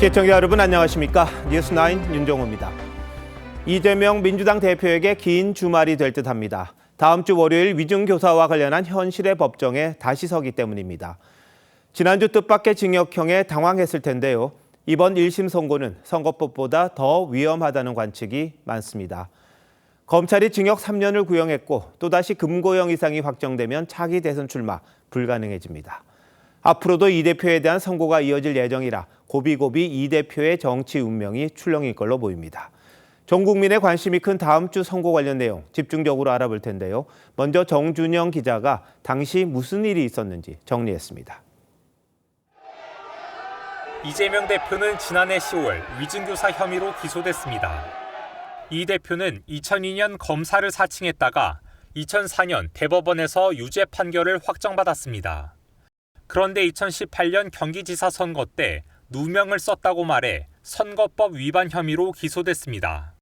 시청자 여러분 안녕하십니까? 뉴스9 윤종호입니다. 이재명 민주당 대표에게 긴 주말이 될 듯합니다. 다음 주 월요일 위증교사와 관련한 현실의 법정에 다시 서기 때문입니다. 지난주 뜻밖의 징역형에 당황했을 텐데요. 이번 1심 선고는 선거법보다 더 위험하다는 관측이 많습니다. 검찰이 징역 3년을 구형했고 또다시 금고형 이상이 확정되면 차기 대선 출마 불가능해집니다. 앞으로도 이 대표에 대한 선고가 이어질 예정이라 고비고비 이 대표의 정치 운명이 출렁일 걸로 보입니다. 전 국민의 관심이 큰 다음 주 선고 관련 내용 집중적으로 알아볼 텐데요. 먼저 정준영 기자가 당시 무슨 일이 있었는지 정리했습니다. 이재명 대표는 지난해 10월 위증교사 혐의로 기소됐습니다. 이 대표는 2002년 검사를 사칭했다가 2004년 대법원에서 유죄 판결을 확정받았습니다. 그런데 2018년 경기지사 선거 때 누명을 썼다고 말해 선거법 위반 혐의로 기소됐습니다.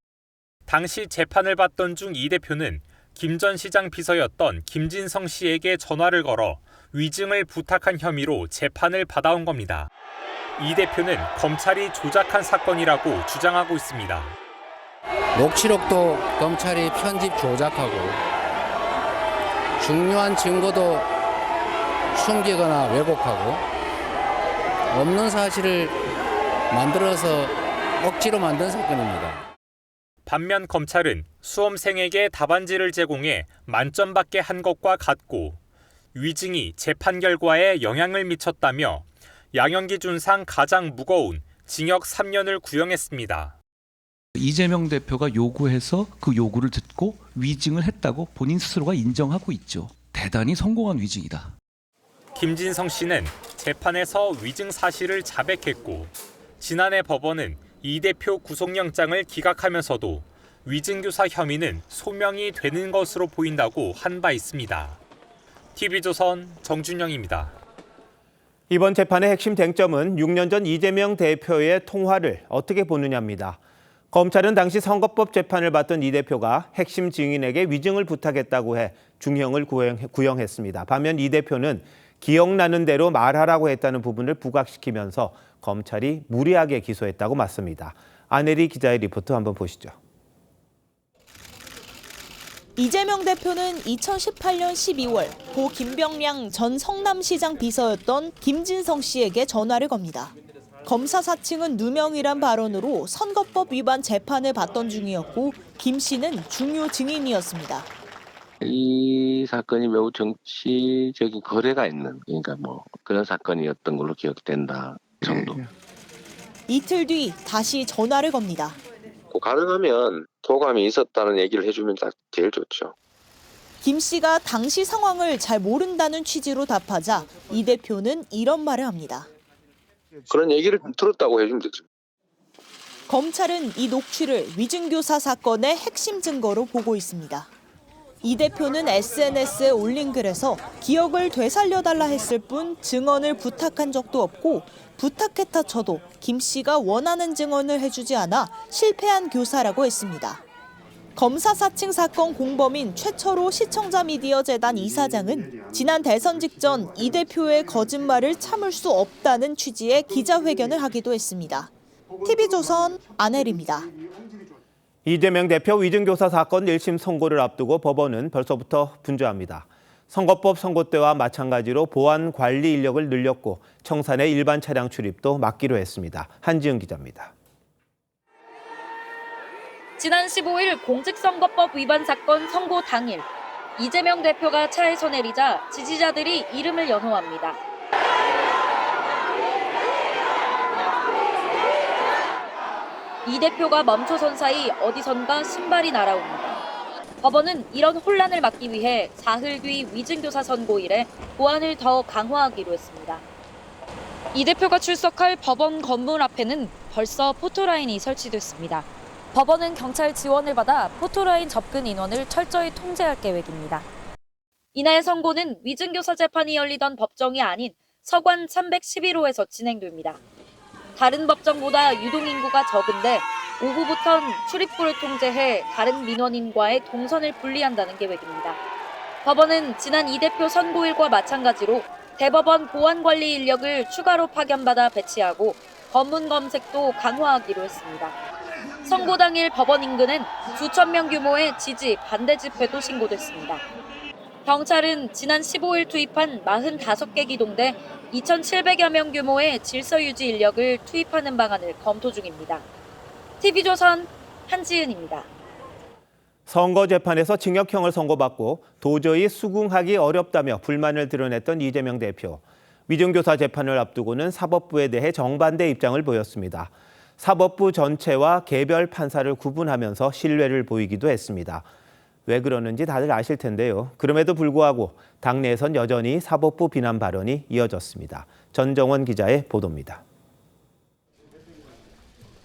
당시 재판을 받던 중 이 대표는 김 전 시장 비서였던 김진성 씨에게 전화를 걸어 위증을 부탁한 혐의로 재판을 받아온 겁니다. 이 대표는 검찰이 조작한 사건이라고 주장하고 있습니다. 녹취록도 검찰이 편집 조작하고 중요한 증거도 숨기거나 왜곡하고 없는 사실을 만들어서 억지로 만든 사건입니다. 반면 검찰은 수험생에게 답안지를 제공해 만점받게 한 것과 같고 위증이 재판 결과에 영향을 미쳤다며 양형기준상 가장 무거운 징역 3년을 구형했습니다. 이재명 대표가 요구해서 그 요구를 듣고 위증을 했다고 본인 스스로가 인정하고 있죠. 대단히 성공한 위증이다. 김진성 씨는 재판에서 위증 사실을 자백했고 지난해 법원은 이 대표 구속영장을 기각하면서도 위증교사 혐의는 소명이 되는 것으로 보인다고 한 바 있습니다. TV조선 정준영입니다. 이번 재판의 핵심 쟁점은 6년 전 이재명 대표의 통화를 어떻게 보느냐입니다. 검찰은 당시 선거법 재판을 받던 이 대표가 핵심 증인에게 위증을 부탁했다고 해 중형을 구형했습니다. 반면 이 대표는 기억나는 대로 말하라고 했다는 부분을 부각시키면서 검찰이 무리하게 기소했다고 맞습니다. 안혜리 기자의 리포트 한번 보시죠. 이재명 대표는 2018년 12월 고 김병량 전 성남시장 비서였던 김진성 씨에게 전화를 겁니다. 검사 사칭은 누명이란 발언으로 선거법 위반 재판을 받던 중이었고 김 씨는 중요 증인이었습니다. 이 사건이 매우 정치적인 거래가 있는, 그러니까 그런 사건이었던 걸로 기억된다 정도. 이틀 뒤 다시 전화를 겁니다. 가능하면 도감이 있었다는 얘기를 해주면 제일 좋죠. 김 씨가 당시 상황을 잘 모른다는 취지로 답하자 이 대표는 이런 말을 합니다. 그런 얘기를 들었다고 해주면 되죠. 검찰은 이 녹취를 위증교사 사건의 핵심 증거로 보고 있습니다. 이 대표는 SNS에 올린 글에서 기억을 되살려달라 했을 뿐 증언을 부탁한 적도 없고 부탁했다 쳐도 김 씨가 원하는 증언을 해주지 않아 실패한 교사라고 했습니다. 검사 사칭 사건 공범인 최철호 시청자 미디어 재단 이사장은 지난 대선 직전 이 대표의 거짓말을 참을 수 없다는 취지의 기자회견을 하기도 했습니다. TV조선 안혜리입니다. 이재명 대표 위증교사 사건 1심 선고를 앞두고 법원은 벌써부터 분주합니다. 선거법 선고 때와 마찬가지로 보안 관리 인력을 늘렸고 청산의 일반 차량 출입도 막기로 했습니다. 한지은 기자입니다. 지난 15일 공직선거법 위반 사건 선고 당일 이재명 대표가 차에서 내리자 지지자들이 이름을 연호합니다. 이 대표가 멈춰선 사이 어디선가 신발이 날아옵니다. 법원은 이런 혼란을 막기 위해 사흘 뒤 위증교사 선고일에 보안을 더 강화하기로 했습니다. 이 대표가 출석할 법원 건물 앞에는 벌써 포토라인이 설치됐습니다. 법원은 경찰 지원을 받아 포토라인 접근 인원을 철저히 통제할 계획입니다. 이날 선고는 위증교사 재판이 열리던 법정이 아닌 서관 311호에서 진행됩니다. 다른 법정보다 유동인구가 적은데 오후부턴 출입구를 통제해 다른 민원인과의 동선을 분리한다는 계획입니다. 법원은 지난 이 대표 선고일과 마찬가지로 대법원 보안관리 인력을 추가로 파견받아 배치하고 검문 검색도 강화하기로 했습니다. 선고 당일 법원 인근엔 수천 명 규모의 지지, 반대 집회도 신고됐습니다. 경찰은 지난 15일 투입한 45개 기동대 2,700여 명 규모의 질서 유지 인력을 투입하는 방안을 검토 중입니다. TV조선 한지은입니다. 선거 재판에서 징역형을 선고받고 도저히 수긍하기 어렵다며 불만을 드러냈던 이재명 대표. 위증교사 재판을 앞두고는 사법부에 대해 정반대 입장을 보였습니다. 사법부 전체와 개별 판사를 구분하면서 신뢰를 보이기도 했습니다. 왜 그러는지 다들 아실 텐데요. 그럼에도 불구하고 당내에선 여전히 사법부 비난 발언이 이어졌습니다. 전정원 기자의 보도입니다.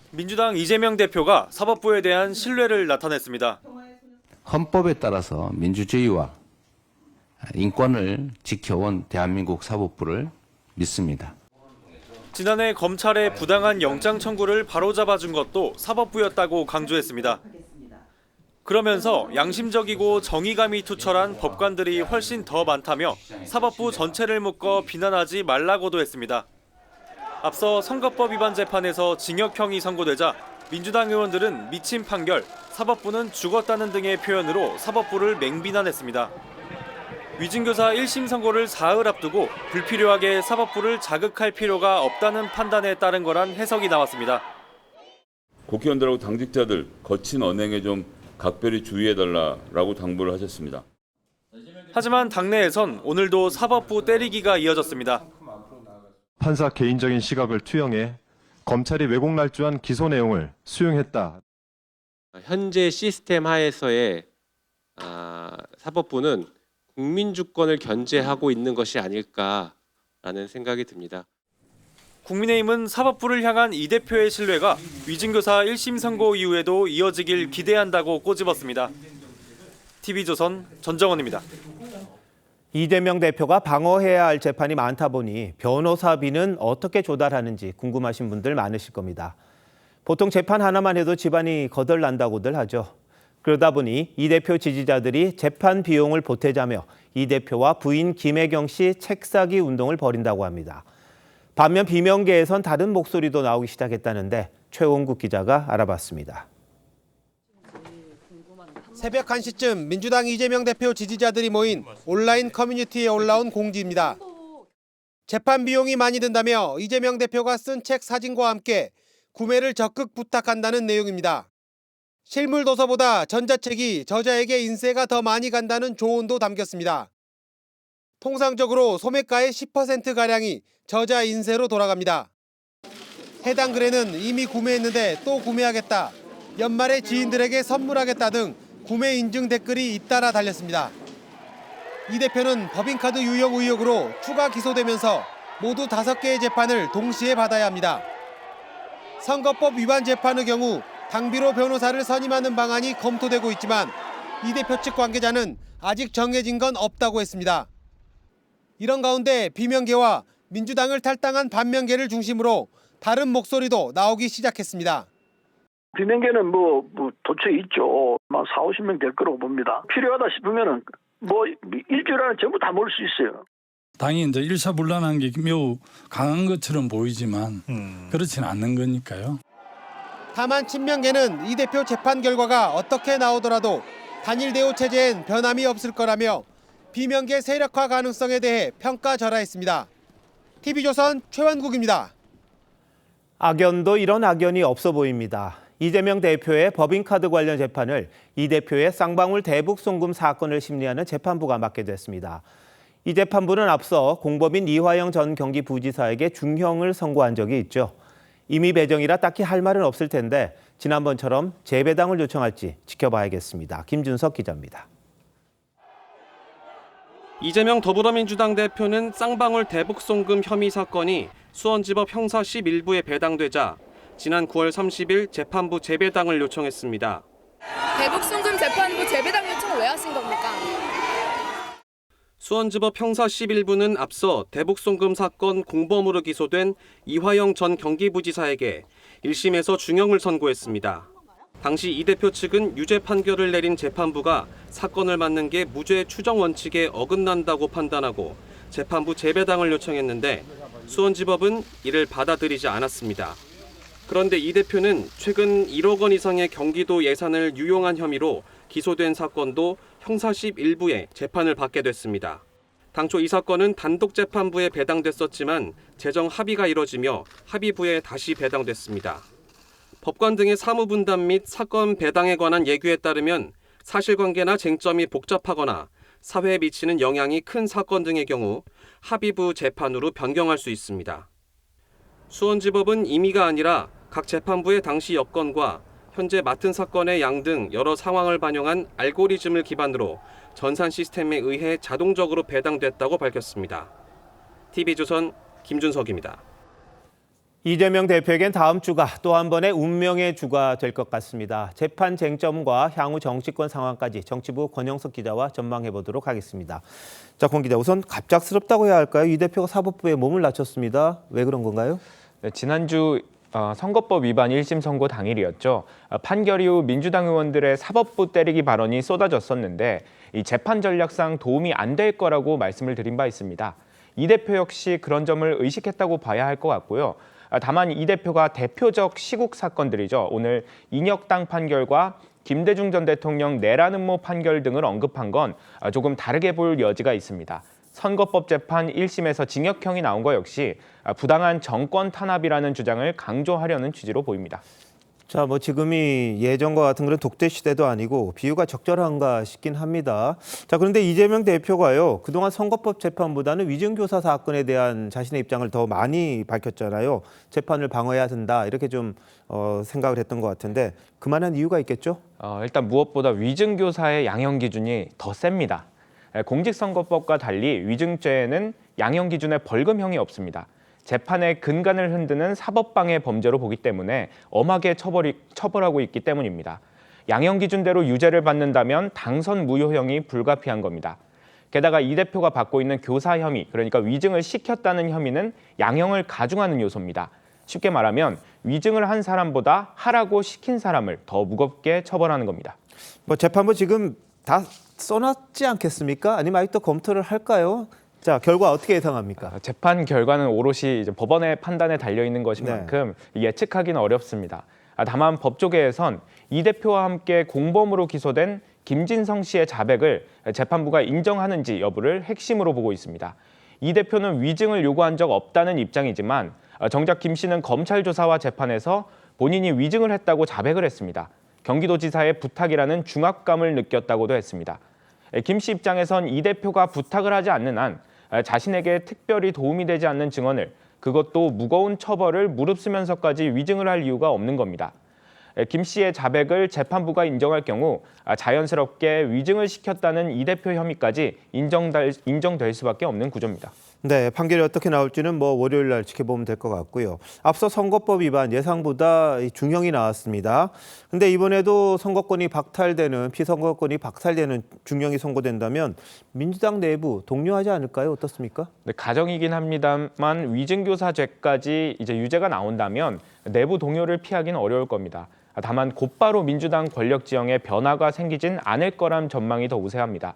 민주당 이재명 대표가 사법부에 대한 신뢰를 나타냈습니다. 헌법에 따라서 민주주의와 인권을 지켜온 대한민국 사법부를 믿습니다. 지난해 검찰의 부당한 영장 청구를 바로잡아준 것도 사법부였다고 강조했습니다. 그러면서 양심적이고 정의감이 투철한 법관들이 훨씬 더 많다며 사법부 전체를 묶어 비난하지 말라고도 했습니다. 앞서 선거법 위반 재판에서 징역형이 선고되자 민주당 의원들은 미친 판결, 사법부는 죽었다는 등의 표현으로 사법부를 맹비난했습니다. 위증교사 1심 선고를 사흘 앞두고 불필요하게 사법부를 자극할 필요가 없다는 판단에 따른 거란 해석이 나왔습니다. 국회의원들하고 당직자들 거친 언행에 좀 각별히 주의해달라고 당부를 하셨습니다. 하지만 당내에선 오늘도 사법부 때리기가 이어졌습니다. 판사 개인적인 시각을 투영해 검찰이 왜곡날조한 기소 내용을 수용했다. 현재 시스템 하에서의 사법부는 국민 주권을 견제하고 있는 것이 아닐까라는 생각이 듭니다. 국민의힘은 사법부를 향한 이 대표의 신뢰가 위증교사 1심 선고 이후에도 이어지길 기대한다고 꼬집었습니다. TV조선 전정원입니다. 이재명 대표가 방어해야 할 재판이 많다 보니 변호사비는 어떻게 조달하는지 궁금하신 분들 많으실 겁니다. 보통 재판 하나만 해도 집안이 거덜난다고들 하죠. 그러다 보니 이 대표 지지자들이 재판 비용을 보태자며 이 대표와 부인 김혜경 씨 책 사기 운동을 벌인다고 합니다. 반면 비명계에선 다른 목소리도 나오기 시작했다는데 최원국 기자가 알아봤습니다. 새벽 1시쯤 민주당 이재명 대표 지지자들이 모인 온라인 커뮤니티에 올라온 공지입니다. 재판 비용이 많이 든다며 이재명 대표가 쓴 책 사진과 함께 구매를 적극 부탁한다는 내용입니다. 실물 도서보다 전자책이 저자에게 인세가 더 많이 간다는 조언도 담겼습니다. 통상적으로 소매가의 10%가량이 저자 인세로 돌아갑니다. 해당 글에는 이미 구매했는데 또 구매하겠다, 연말에 지인들에게 선물하겠다 등 구매 인증 댓글이 잇따라 달렸습니다. 이 대표는 법인카드 유용 의혹으로 추가 기소되면서 모두 5개의 재판을 동시에 받아야 합니다. 선거법 위반 재판의 경우 당비로 변호사를 선임하는 방안이 검토되고 있지만 이 대표 측 관계자는 아직 정해진 건 없다고 했습니다. 이런 가운데 비명계와 민주당을 탈당한 반명계를 중심으로 다른 목소리도 나오기 시작했습니다. 비명계는 도처에 있죠. 40-50명 될 거라고 봅니다. 필요하다 싶으면은 일주일 안에 전부 다 모을 수 있어요. 당이 이제 일사불란한 게 매우 강한 것처럼 보이지만 그렇지는 않는 거니까요. 다만 친명계는 이 대표 재판 결과가 어떻게 나오더라도 단일 대우 체제엔 변함이 없을 거라며 비명계 세력화 가능성에 대해 평가절하했습니다. TV조선 최원국입니다. 악연도 이런 악연이 없어 보입니다. 이재명 대표의 법인카드 관련 재판을 이 대표의 쌍방울 대북 송금 사건을 심리하는 재판부가 맡게 됐습니다. 이 재판부는 앞서 공법인 이화영 전 경기부지사에게 중형을 선고한 적이 있죠. 임의 배정이라 딱히 할 말은 없을 텐데 지난번처럼 재배당을 요청할지 지켜봐야겠습니다. 김준석 기자입니다. 이재명 더불어민주당 대표는 쌍방울 대북송금 혐의 사건이 수원지법 형사 11부에 배당되자 지난 9월 30일 재판부 재배당을 요청했습니다. 대북송금 재판부 재배당 요청을 왜 하신 겁니까? 수원지법 형사 11부는 앞서 대북송금 사건 공범으로 기소된 이화영 전 경기부지사에게 1심에서 중형을 선고했습니다. 당시 이 대표 측은 유죄 판결을 내린 재판부가 사건을 맡는 게 무죄 추정 원칙에 어긋난다고 판단하고 재판부 재배당을 요청했는데 수원지법은 이를 받아들이지 않았습니다. 그런데 이 대표는 최근 1억 원 이상의 경기도 예산을 유용한 혐의로 기소된 사건도 형사심 일부에 재판을 받게 됐습니다. 당초 이 사건은 단독재판부에 배당됐었지만 재정 합의가 이뤄지며 합의부에 다시 배당됐습니다. 법관 등의 사무분담 및 사건 배당에 관한 예규에 따르면 사실관계나 쟁점이 복잡하거나 사회에 미치는 영향이 큰 사건 등의 경우 합의부 재판으로 변경할 수 있습니다. 수원지법은 임의가 아니라 각 재판부의 당시 여건과 현재 맡은 사건의 양 등 여러 상황을 반영한 알고리즘을 기반으로 전산 시스템에 의해 자동적으로 배당됐다고 밝혔습니다. TV조선 김준석입니다. 이재명 대표에겐 다음 주가 또 한 번의 운명의 주가 될 것 같습니다. 재판 쟁점과 향후 정치권 상황까지 정치부 권영석 기자와 전망해 보도록 하겠습니다. 자, 권 기자, 우선 갑작스럽다고 해야 할까요? 이 대표가 사법부에 몸을 낮췄습니다. 왜 그런 건가요? 네, 지난주 선거법 위반 1심 선고 당일이었죠. 판결 이후 민주당 의원들의 사법부 때리기 발언이 쏟아졌었는데 이 재판 전략상 도움이 안 될 거라고 말씀을 드린 바 있습니다. 이 대표 역시 그런 점을 의식했다고 봐야 할 것 같고요. 다만 이 대표가 대표적 시국 사건들이죠. 오늘 인혁당 판결과 김대중 전 대통령 내란 음모 판결 등을 언급한 건 조금 다르게 볼 여지가 있습니다. 선거법 재판 1심에서 징역형이 나온 것 역시 부당한 정권 탄압이라는 주장을 강조하려는 취지로 보입니다. 자, 뭐 지금이 예전과 같은 그런 독재 시대도 아니고 비유가 적절한가 싶긴 합니다. 자, 그런데 이재명 대표가요, 그동안 선거법 재판보다는 위증교사 사건에 대한 자신의 입장을 더 많이 밝혔잖아요. 재판을 방어해야 된다 이렇게 좀 생각을 했던 것 같은데 그만한 이유가 있겠죠? 일단 무엇보다 위증교사의 양형 기준이 더 셉니다. 공직선거법과 달리 위증죄에는 양형 기준에 벌금형이 없습니다. 재판의 근간을 흔드는 사법방해 범죄로 보기 때문에 엄하게 처벌하고 있기 때문입니다. 양형 기준대로 유죄를 받는다면 당선 무효형이 불가피한 겁니다. 게다가 이 대표가 받고 있는 교사 혐의, 그러니까 위증을 시켰다는 혐의는 양형을 가중하는 요소입니다. 쉽게 말하면 위증을 한 사람보다 하라고 시킨 사람을 더 무겁게 처벌하는 겁니다. 뭐 재판부 지금 다 써놨지 않겠습니까? 아니면 아직도 검토를 할까요? 자, 결과 어떻게 예상합니까? 재판 결과는 오롯이 이제 법원의 판단에 달려 있는 것인 만큼 예측하기는 어렵습니다. 다만 법조계에선 이 대표와 함께 공범으로 기소된 김진성 씨의 자백을 재판부가 인정하는지 여부를 핵심으로 보고 있습니다. 이 대표는 위증을 요구한 적 없다는 입장이지만 정작 김 씨는 검찰 조사와 재판에서 본인이 위증을 했다고 자백을 했습니다. 경기도지사의 부탁이라는 중압감을 느꼈다고도 했습니다. 김 씨 입장에선 이 대표가 부탁을 하지 않는 한 자신에게 특별히 도움이 되지 않는 증언을, 그것도 무거운 처벌을 무릅쓰면서까지 위증을 할 이유가 없는 겁니다. 김 씨의 자백을 재판부가 인정할 경우 자연스럽게 위증을 시켰다는 이 대표 혐의까지 인정될 수밖에 없는 구조입니다. 네, 판결이 어떻게 나올지는 뭐 월요일 날 지켜보면 될 것 같고요. 앞서 선거법 위반 예상보다 중형이 나왔습니다. 근데 이번에도 선거권이 박탈되는, 피선거권이 박탈되는 중형이 선고된다면 민주당 내부 동료하지 않을까요? 어떻습니까? 네, 가정이긴 합니다만 위증교사죄까지 이제 유죄가 나온다면 내부 동요를 피하기는 어려울 겁니다. 다만 곧바로 민주당 권력 지형에 변화가 생기진 않을 거란 전망이 더 우세합니다.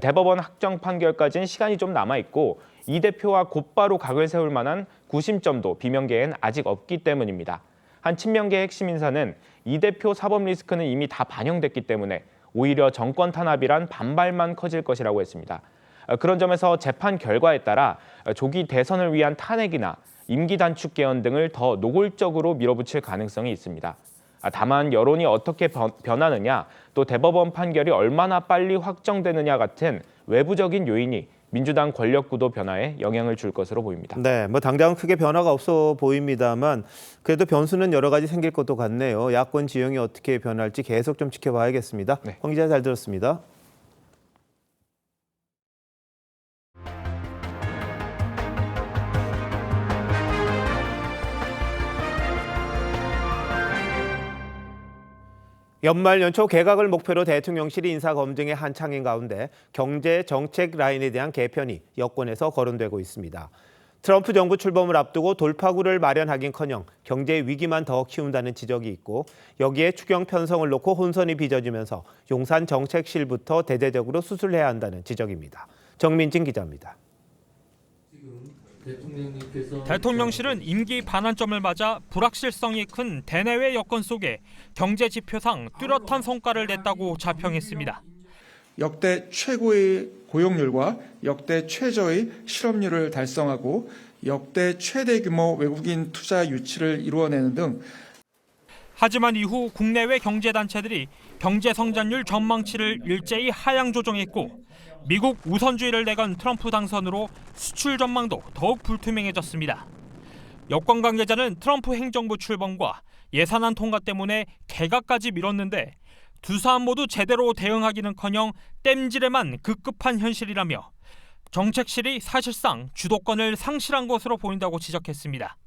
대법원 확정 판결까지는 시간이 좀 남아있고 이 대표와 곧바로 각을 세울 만한 구심점도 비명계엔 아직 없기 때문입니다. 한 친명계 핵심 인사는 이 대표 사법 리스크는 이미 다 반영됐기 때문에 오히려 정권 탄압이란 반발만 커질 것이라고 했습니다. 그런 점에서 재판 결과에 따라 조기 대선을 위한 탄핵이나 임기 단축 개헌 등을 더 노골적으로 밀어붙일 가능성이 있습니다. 다만 여론이 어떻게 변하느냐, 또 대법원 판결이 얼마나 빨리 확정되느냐 같은 외부적인 요인이 민주당 권력 구도 변화에 영향을 줄 것으로 보입니다. 네, 뭐 당장은 크게 변화가 없어 보입니다만 그래도 변수는 여러 가지 생길 것도 같네요. 야권 지형이 어떻게 변할지 계속 좀 지켜봐야겠습니다. 네. 황 기자 잘 들었습니다. 연말 연초 개각을 목표로 대통령실이 인사검증에 한창인 가운데 경제 정책 라인에 대한 개편이 여권에서 거론되고 있습니다. 트럼프 정부 출범을 앞두고 돌파구를 마련하긴커녕 경제 위기만 더 키운다는 지적이 있고 여기에 추경 편성을 놓고 혼선이 빚어지면서 용산 정책실부터 대대적으로 수술해야 한다는 지적입니다. 정민진 기자입니다. 대통령실은 임기 반환점을 맞아 불확실성이 큰 대내외 여건 속에 경제 지표상 뚜렷한 성과를 냈다고 자평했습니다. 역대 최고의 고용률과 역대 최저의 실업률을 달성하고 역대 최대 규모 외국인 투자 유치를 이루어내는 등. 하지만 이후 국내외 경제단체들이 경제 성장률 전망치를 일제히 하향 조정했고 미국 우선주의를 내건 트럼프 당선으로 수출 전망도 더욱 불투명해졌습니다. 여권 관계자는 트럼프 행정부 출범과 예산안 통과 때문에 개각까지 미뤘는데 두 사안 모두 제대로 대응하기는커녕 땜질에만 급급한 현실이라며 정책실이 사실상 주도권을 상실한 것으로 보인다고 지적했습니다.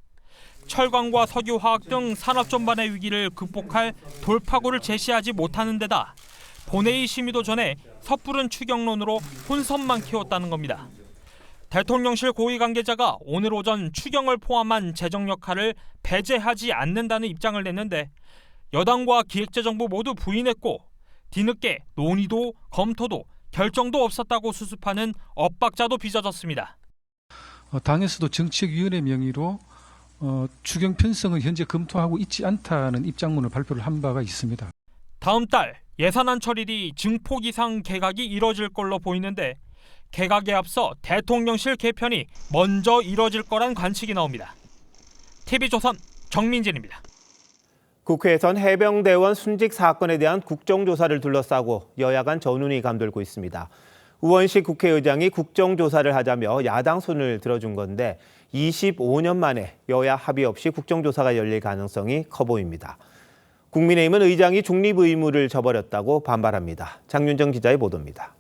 철강과 석유화학 등 산업 전반의 위기를 극복할 돌파구를 제시하지 못하는 데다 본회의 심의도 전에 섣부른 추경론으로 혼선만 키웠다는 겁니다. 대통령실 고위 관계자가 오늘 오전 추경을 포함한 재정 역할을 배제하지 않는다는 입장을 냈는데 여당과 기획재정부 모두 부인했고 뒤늦게 논의도 검토도 결정도 없었다고 수습하는 엇박자도 빚어졌습니다. 당에서도 정책위원회 명의로 추경 편성은 현재 검토하고 있지 않다는 입장문을 발표를 한 바가 있습니다. 다음 달 예산안 처리 증폭 이상 개각이 이뤄질 걸로 보이는데 개각에 앞서 대통령실 개편이 먼저 이뤄질 거란 관측이 나옵니다. TV조선 정민진입니다. 국회에선 해병대원 순직 사건에 대한 국정조사를 둘러싸고 여야 간 전운이 감돌고 있습니다. 우원식 국회의장이 국정조사를 하자며 야당 손을 들어준 건데 25년 만에 여야 합의 없이 국정조사가 열릴 가능성이 커 보입니다. 국민의힘은 의장이 중립 의무를 저버렸다고 반발합니다. 장윤정 기자의 보도입니다.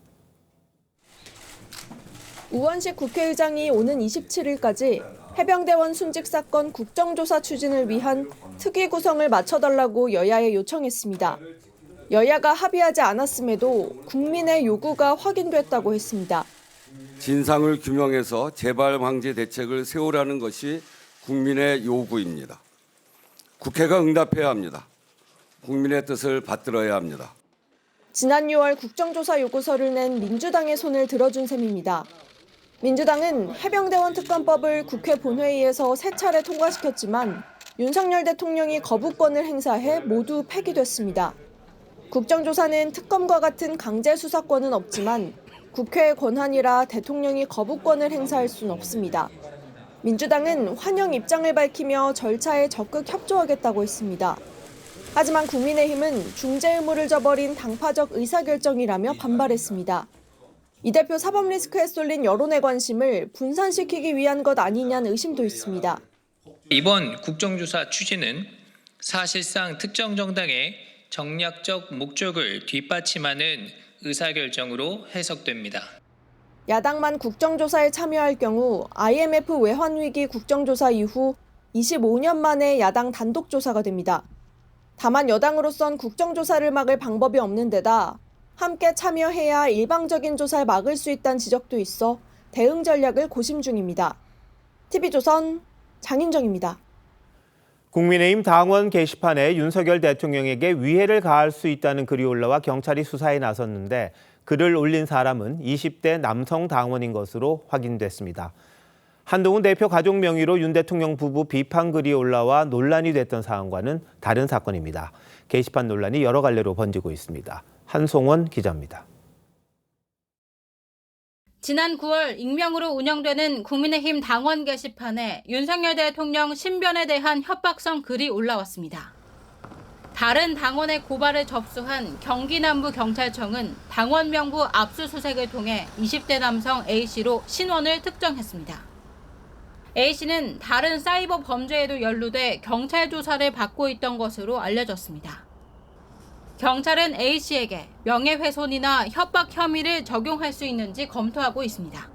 우원식 국회의장이 오는 27일까지 해병대원 순직 사건 국정조사 추진을 위한 특위 구성을 맞춰달라고 여야에 요청했습니다. 여야가 합의하지 않았음에도 국민의 요구가 확인됐다고 했습니다. 진상을 규명해서 재발 방지 대책을 세우라는 것이 국민의 요구입니다. 국회가 응답해야 합니다. 국민의 뜻을 받들어야 합니다. 지난 6월 국정조사 요구서를 낸 민주당의 손을 들어준 셈입니다. 민주당은 해병대원 특검법을 국회 본회의에서 3차례 통과시켰지만 윤석열 대통령이 거부권을 행사해 모두 폐기됐습니다. 국정조사는 특검과 같은 강제 수사권은 없지만 국회의 권한이라 대통령이 거부권을 행사할 수는 없습니다. 민주당은 환영 입장을 밝히며 절차에 적극 협조하겠다고 했습니다. 하지만 국민의힘은 중재 의무를 저버린 당파적 의사결정이라며 반발했습니다. 이 대표 사법 리스크에 쏠린 여론의 관심을 분산시키기 위한 것 아니냐는 의심도 있습니다. 이번 국정조사 추진은 사실상 특정 정당의 정략적 목적을 뒷받침하는 의사결정으로 해석됩니다. 야당만 국정조사에 참여할 경우 IMF 외환위기 국정조사 이후 25년 만에 야당 단독조사가 됩니다. 다만 여당으로선 국정조사를 막을 방법이 없는 데다 함께 참여해야 일방적인 조사를 막을 수 있다는 지적도 있어 대응 전략을 고심 중입니다. TV조선 장윤정입니다. 국민의힘 당원 게시판에 윤석열 대통령에게 위해를 가할 수 있다는 글이 올라와 경찰이 수사에 나섰는데 글을 올린 사람은 20대 남성 당원인 것으로 확인됐습니다. 한동훈 대표 가족 명의로 윤 대통령 부부 비판 글이 올라와 논란이 됐던 사안과는 다른 사건입니다. 게시판 논란이 여러 갈래로 번지고 있습니다. 한송원 기자입니다. 지난 9월 익명으로 운영되는 국민의힘 당원 게시판에 윤석열 대통령 신변에 대한 협박성 글이 올라왔습니다. 다른 당원의 고발을 접수한 경기남부경찰청은 당원 명부 압수수색을 통해 20대 남성 A씨로 신원을 특정했습니다. A씨는 다른 사이버 범죄에도 연루돼 경찰 조사를 받고 있던 것으로 알려졌습니다. 경찰은 A씨에게 명예훼손이나 협박 혐의를 적용할 수 있는지 검토하고 있습니다.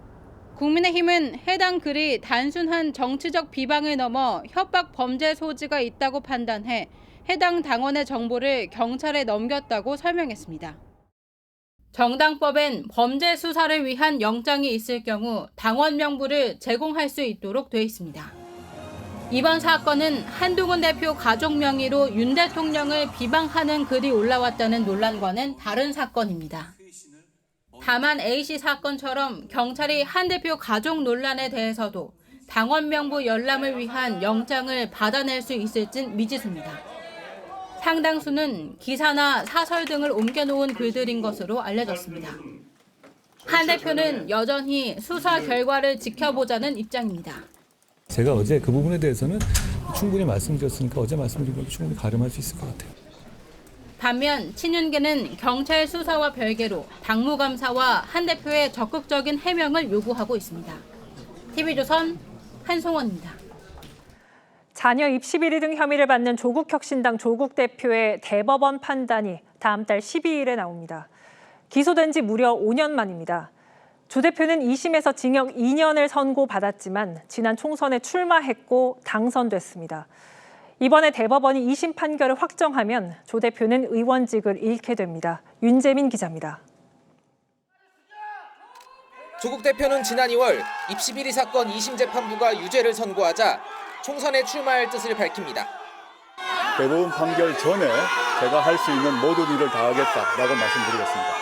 국민의힘은 해당 글이 단순한 정치적 비방을 넘어 협박 범죄 소지가 있다고 판단해 해당 당원의 정보를 경찰에 넘겼다고 설명했습니다. 정당법엔 범죄 수사를 위한 영장이 있을 경우 당원 명부를 제공할 수 있도록 돼 있습니다. 이번 사건은 한동훈 대표 가족 명의로 윤 대통령을 비방하는 글이 올라왔다는 논란과는 다른 사건입니다. 다만 A씨 사건처럼 경찰이 한 대표 가족 논란에 대해서도 당원 명부 열람을 위한 영장을 받아낼 수 있을진 미지수입니다. 상당수는 기사나 사설 등을 옮겨놓은 글들인 것으로 알려졌습니다. 한 대표는 여전히 수사 결과를 지켜보자는 입장입니다. 제가 어제 그 부분에 대해서는 충분히 말씀드렸으니까 어제 말씀드린 걸 충분히 가름할 수 있을 것 같아요. 반면 친윤계는 경찰 수사와 별개로 당무감사와 한 대표의 적극적인 해명을 요구하고 있습니다. TV조선 한송원입니다. 자녀 입시 비리 등 혐의를 받는 조국혁신당 조국 대표의 대법원 판단이 다음 달 12일에 나옵니다. 기소된 지 무려 5년 만입니다. 조 대표는 2심에서 징역 2년을 선고받았지만 지난 총선에 출마했고 당선됐습니다. 이번에 대법원이 2심 판결을 확정하면 조 대표는 의원직을 잃게 됩니다. 윤재민 기자입니다. 조국 대표는 지난 2월 입시 비리 사건 2심 재판부가 유죄를 선고하자 총선에 출마할 뜻을 밝힙니다. 대법원 판결 전에 제가 할 수 있는 모든 일을 다하겠다라고 말씀드리겠습니다.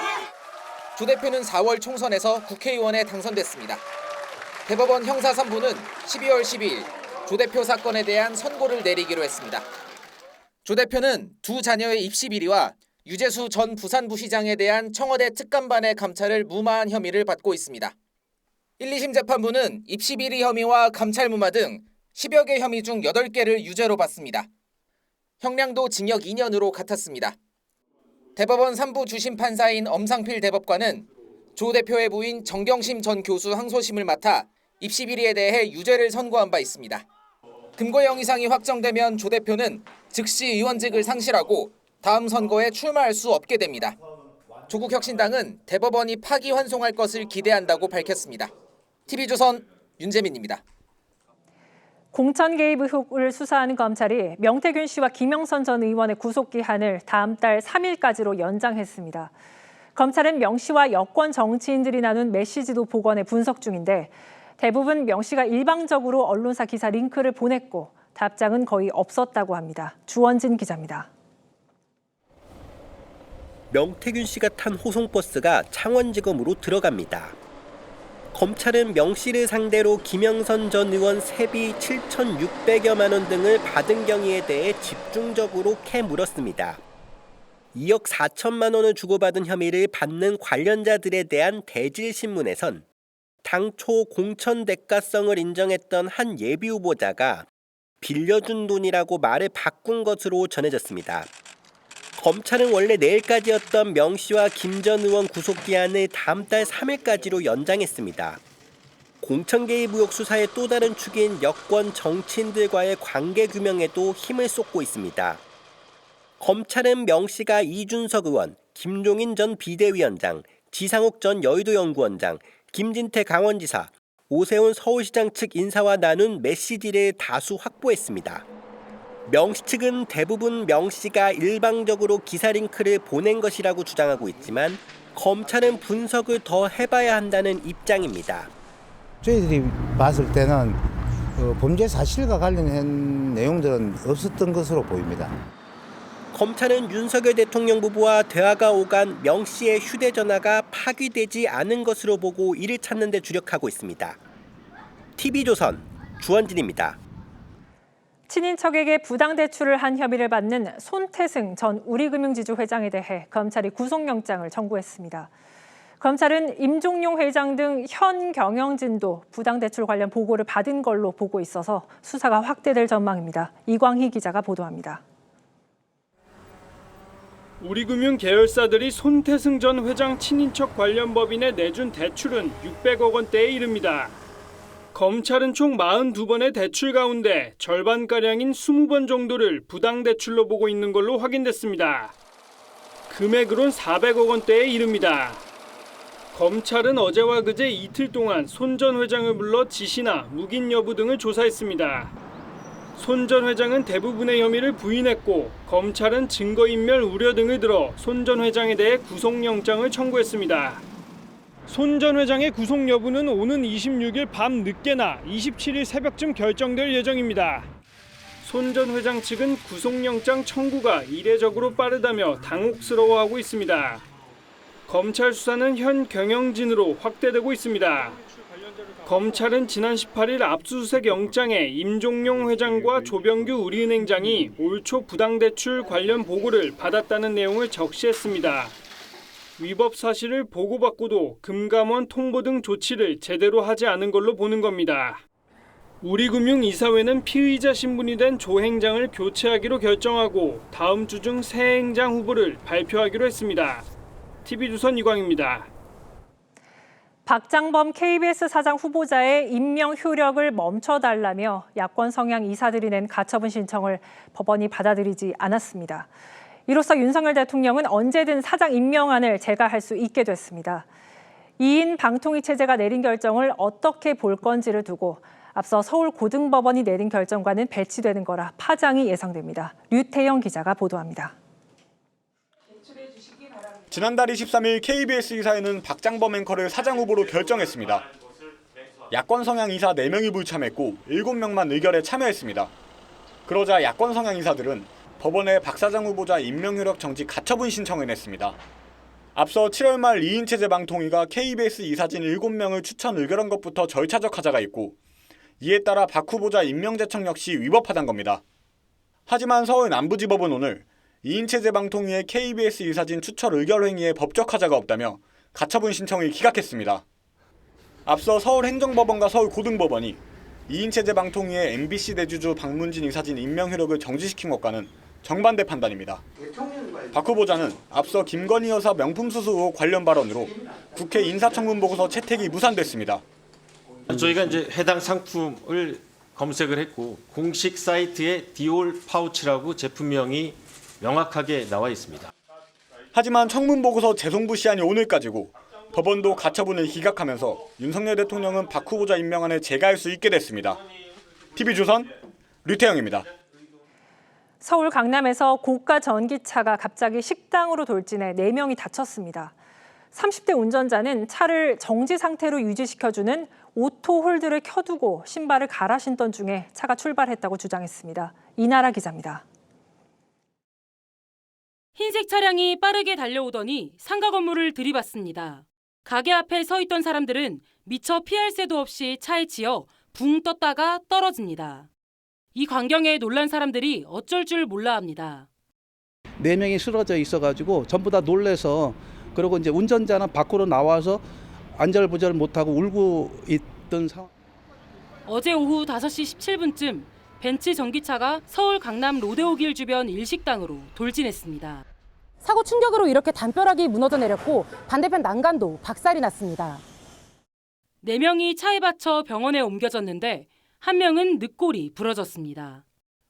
조 대표는 4월 총선에서 국회의원에 당선됐습니다. 대법원 형사 3부는 12월 12일 조 대표 사건에 대한 선고를 내리기로 했습니다. 조 대표는 두 자녀의 입시 비리와 유재수 전 부산부시장에 대한 청와대 특감반의 감찰을 무마한 혐의를 받고 있습니다. 1, 2심 재판부는 입시 비리 혐의와 감찰 무마 등 10여 개 혐의 중 8개를 유죄로 봤습니다. 형량도 징역 2년으로 같았습니다. 대법원 3부 주심 판사인 엄상필 대법관은 조 대표의 부인 정경심 전 교수 항소심을 맡아 입시 비리에 대해 유죄를 선고한 바 있습니다. 금고형 이상이 확정되면 조 대표는 즉시 의원직을 상실하고 다음 선거에 출마할 수 없게 됩니다. 조국혁신당은 대법원이 파기환송할 것을 기대한다고 밝혔습니다. TV조선 윤재민입니다. 공천 개입 의혹을 수사하는 검찰이 명태균 씨와 김영선 전 의원의 구속 기한을 다음 달 3일까지로 연장했습니다. 검찰은 명 씨와 여권 정치인들이 나눈 메시지도 복원해 분석 중인데 대부분 명 씨가 일방적으로 언론사 기사 링크를 보냈고 답장은 거의 없었다고 합니다. 주원진 기자입니다. 명태균 씨가 탄 호송버스가 창원지검으로 들어갑니다. 검찰은 명 씨를 상대로 김영선 전 의원 세비 7,600여만 원 등을 받은 경위에 대해 집중적으로 캐물었습니다. 2억 4천만 원을 주고받은 혐의를 받는 관련자들에 대한 대질신문에선 당초 공천 대가성을 인정했던 한 예비 후보자가 빌려준 돈이라고 말을 바꾼 것으로 전해졌습니다. 검찰은 원래 내일까지였던 명 씨와 김 전 의원 구속 기한을 다음 달 3일까지로 연장했습니다. 공천 개입 의혹 수사의 또 다른 축인 여권 정치인들과의 관계 규명에도 힘을 쏟고 있습니다. 검찰은 명 씨가 이준석 의원, 김종인 전 비대위원장, 지상욱 전 여의도 연구원장, 김진태 강원지사, 오세훈 서울시장 측 인사와 나눈 메시지를 다수 확보했습니다. 명 씨 측은 대부분 명 씨가 일방적으로 기사 링크를 보낸 것이라고 주장하고 있지만 검찰은 분석을 더 해봐야 한다는 입장입니다. 저희들이 봤을 때는 범죄 사실과 관련된 내용들은 없었던 것으로 보입니다. 검찰은 윤석열 대통령 부부와 대화가 오간 명 씨의 휴대전화가 파기되지 않은 것으로 보고 이를 찾는 데 주력하고 있습니다. TV조선 주원진입니다. 친인척에게 부당대출을 한 혐의를 받는 손태승 전 우리금융지주 회장에 대해 검찰이 구속영장을 청구했습니다. 검찰은 임종용 회장 등 현 경영진도 부당대출 관련 보고를 받은 걸로 보고 있어서 수사가 확대될 전망입니다. 이광희 기자가 보도합니다. 우리금융 계열사들이 손태승 전 회장 친인척 관련 법인에 내준 대출은 600억 원대에 이릅니다. 검찰은 총 42번의 대출 가운데 절반가량인 20번 정도를 부당대출로 보고 있는 걸로 확인됐습니다. 금액으론 400억 원대에 이릅니다. 검찰은 어제와 그제 이틀 동안 손 전 회장을 불러 지시나 묵인 여부 등을 조사했습니다. 손 전 회장은 대부분의 혐의를 부인했고 검찰은 증거인멸 우려 등을 들어 손 전 회장에 대해 구속영장을 청구했습니다. 손 전 회장의 구속 여부는 오는 26일 밤 늦게나 27일 새벽쯤 결정될 예정입니다. 손 전 회장 측은 구속영장 청구가 이례적으로 빠르다며 당혹스러워하고 있습니다. 검찰 수사는 현 경영진으로 확대되고 있습니다. 검찰은 지난 18일 압수수색 영장에 임종용 회장과 조병규 우리은행장이 올 초 부당대출 관련 보고를 받았다는 내용을 적시했습니다. 위법 사실을 보고받고도 금감원 통보 등 조치를 제대로 하지 않은 걸로 보는 겁니다. 우리금융이사회는 피의자 신분이 된 조 행장을 교체하기로 결정하고 다음 주 중 새 행장 후보를 발표하기로 했습니다. TV조선 이광입니다. 박장범 KBS 사장 후보자의 임명 효력을 멈춰달라며 야권 성향 이사들이 낸 가처분 신청을 법원이 받아들이지 않았습니다. 이로써 윤석열 대통령은 언제든 사장 임명안을 제거할 수 있게 됐습니다. 2인 방통위 체제가 내린 결정을 어떻게 볼 건지를 두고 앞서 서울고등법원이 내린 결정과는 배치되는 거라 파장이 예상됩니다. 류태영 기자가 보도합니다. 지난달 23일 KBS 이사회는 박장범 앵커를 사장 후보로 결정했습니다. 야권 성향 이사 4명이 불참했고 7명만 의결에 참여했습니다. 그러자 야권 성향 이사들은 법원에 박 사장 후보자 임명 효력 정지 가처분 신청을 냈습니다. 앞서 7월 말 2인 체제 방통위가 KBS 이사진 7명을 추천 의결한 것부터 절차적 하자가 있고 이에 따라 박 후보자 임명 제청 역시 위법하단 겁니다. 하지만 서울 남부지법은 오늘 2인 체제 방통위의 KBS 이사진 추천 의결 행위에 법적 하자가 없다며 가처분 신청을 기각했습니다. 앞서 서울행정법원과 서울고등법원이 2인 체제 방통위의 MBC 대주주 박문진 이사진 임명 효력을 정지시킨 것과는 정반대 판단입니다. 박 후보자는 앞서 김건희 여사 명품 수수 의혹 관련 발언으로 국회 인사청문 보고서 채택이 무산됐습니다. 저희가 이제 해당 상품을 검색을 했고 공식 사이트에 디올 파우치라고 제품명이 명확하게 나와 있습니다. 하지만 청문 보고서 재송부 시한이 오늘까지고 법원도 가처분을 기각하면서 윤석열 대통령은 박 후보자 임명안을 제거할 수 있게 됐습니다. TV조선 류태영입니다. 서울 강남에서 고가 전기차가 갑자기 식당으로 돌진해 4명이 다쳤습니다. 30대 운전자는 차를 정지 상태로 유지시켜주는 오토 홀드를 켜두고 신발을 갈아 신던 중에 차가 출발했다고 주장했습니다. 이나라 기자입니다. 흰색 차량이 빠르게 달려오더니 상가 건물을 들이받습니다. 가게 앞에 서 있던 사람들은 미처 피할 새도 없이 차에 치여 붕 떴다가 떨어집니다. 이 광경에 놀란 사람들이 어쩔 줄 몰라 합니다. 4명이 쓰러져 있어가지고 전부 다 놀래서 그리고 이제 운전자는 밖으로 나와서 안절부절 못하고 울고 있던 상황. 어제 오후 5시 17분쯤 벤츠 전기차가 서울 강남 로데오길 주변 일식당으로 돌진했습니다. 사고 충격으로 이렇게 담벼락이 무너져 내렸고 반대편 난간도 박살이 났습니다. 4명이 차에 받쳐 병원에 옮겨졌는데 한 명은 늑골이 부러졌습니다.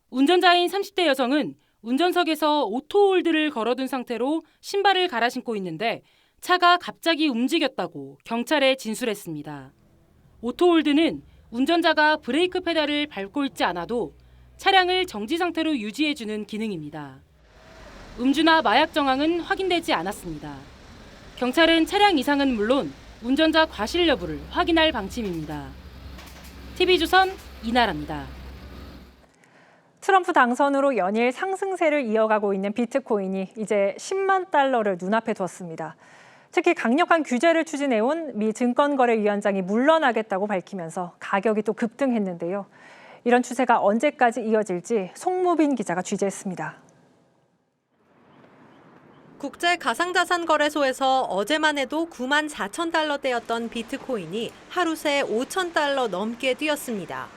운전자인 30대 여성은 운전석에서 오토홀드를 걸어둔 상태로 신발을 갈아 신고 있는데 차가 갑자기 움직였다고 경찰에 진술했습니다. 오토홀드는 운전자가 브레이크 페달을 밟고 있지 않아도 차량을 정지 상태로 유지해주는 기능입니다. 음주나 마약 정황은 확인되지 않았습니다. 경찰은 차량 이상은 물론 운전자 과실 여부를 확인할 방침입니다. TV조선 이나라입니다. 트럼프 당선으로 연일 상승세를 이어가고 있는 비트코인이 이제 10만 달러를 눈앞에 뒀습니다. 특히 강력한 규제를 추진해온 미 증권거래위원장이 물러나겠다고 밝히면서 가격이 또 급등했는데요. 이런 추세가 언제까지 이어질지 송무빈 기자가 취재했습니다. 국제 가상자산 거래소에서 어제만 해도 9만 4천 달러대였던 비트코인이 하루 새 5천 달러 넘게 뛰었습니다.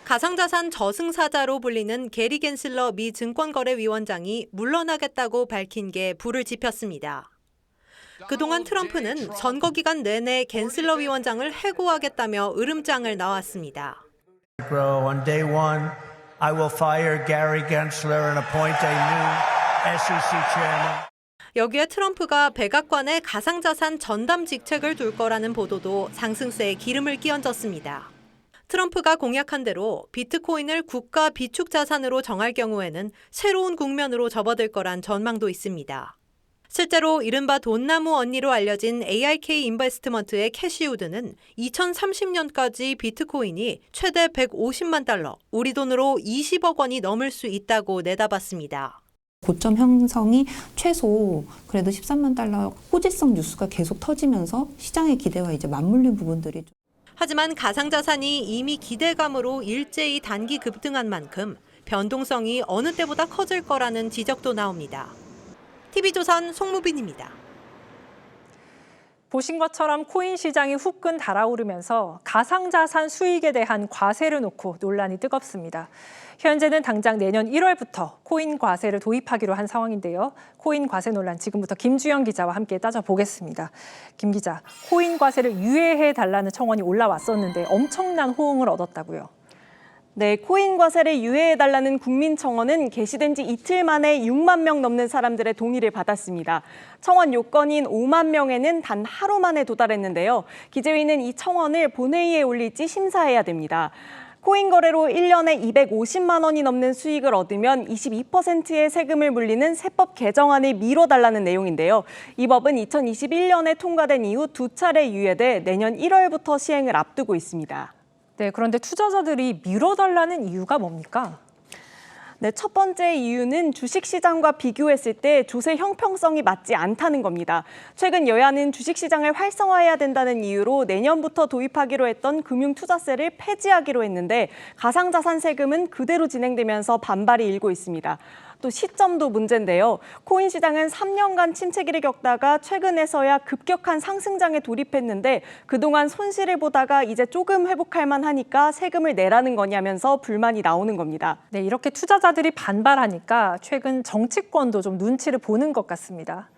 가상자산 저승사자로 불리는 게리 겐슬러 미 증권거래위원장이 물러나겠다고 밝힌 게 불을 지폈습니다. 그동안 트럼프는 선거 기간 내내 겐슬러 위원장을 해고하겠다며 으름장을 놨습니다. On day one, I will fire Gary Gensler and appoint a new SEC chairman. 여기에 트럼프가 백악관에 가상자산 전담 직책을 둘 거라는 보도도 상승세에 기름을 끼얹었습니다. 트럼프가 공약한 대로 비트코인을 국가 비축 자산으로 정할 경우에는 새로운 국면으로 접어들 거란 전망도 있습니다. 실제로 이른바 돈나무 언니로 알려진 ARK 인베스트먼트의 캐시 우드는 2030년까지 비트코인이 최대 150만 달러, 우리 돈으로 20억 원이 넘을 수 있다고 내다봤습니다. 고점 형성이 최소 그래도 13만 달러 호재성 뉴스가 계속 터지면서 시장의 기대와 이제 맞물린 부분들이 하지만 가상자산이 이미 기대감으로 일제히 단기 급등한 만큼 변동성이 어느 때보다 커질 거라는 지적도 나옵니다. TV조선 송무빈입니다. 보신 것처럼 코인 시장이 후끈 달아오르면서 가상자산 수익에 대한 과세를 놓고 논란이 뜨겁습니다. 현재는 당장 내년 1월부터 코인 과세를 도입하기로 한 상황인데요. 코인 과세 논란 지금부터 김주영 기자와 함께 따져보겠습니다. 김 기자, 코인 과세를 유예해달라는 청원이 올라왔었는데 엄청난 호응을 얻었다고요. 네, 코인 과세를 유예해달라는 국민청원은 게시된 지 이틀 만에 6만 명 넘는 사람들의 동의를 받았습니다. 청원 요건인 5만 명에는 단 하루 만에 도달했는데요. 기재위는 이 청원을 본회의에 올릴지 심사해야 됩니다. 코인 거래로 1년에 250만 원이 넘는 수익을 얻으면 22%의 세금을 물리는 세법 개정안을 미뤄달라는 내용인데요. 이 법은 2021년에 통과된 이후 2차례 유예돼 내년 1월부터 시행을 앞두고 있습니다. 네, 그런데 투자자들이 미뤄달라는 이유가 뭡니까? 네, 첫 번째 이유는 주식시장과 비교했을 때 조세 형평성이 맞지 않다는 겁니다. 최근 여야는 주식시장을 활성화해야 된다는 이유로 내년부터 도입하기로 했던 금융투자세를 폐지하기로 했는데 가상자산 세금은 그대로 진행되면서 반발이 일고 있습니다. 또 시점도 문제인데요. 코인 시장은 3년간 침체기를 겪다가 최근에서야 급격한 상승장에 돌입했는데 그동안 손실을 보다가 이제 조금 회복할 만하니까 세금을 내라는 거냐면서 불만이 나오는 겁니다. 네, 이렇게 투자자들이 반발하니까 최근 정치권도 좀 눈치를 보는 것 같습니다.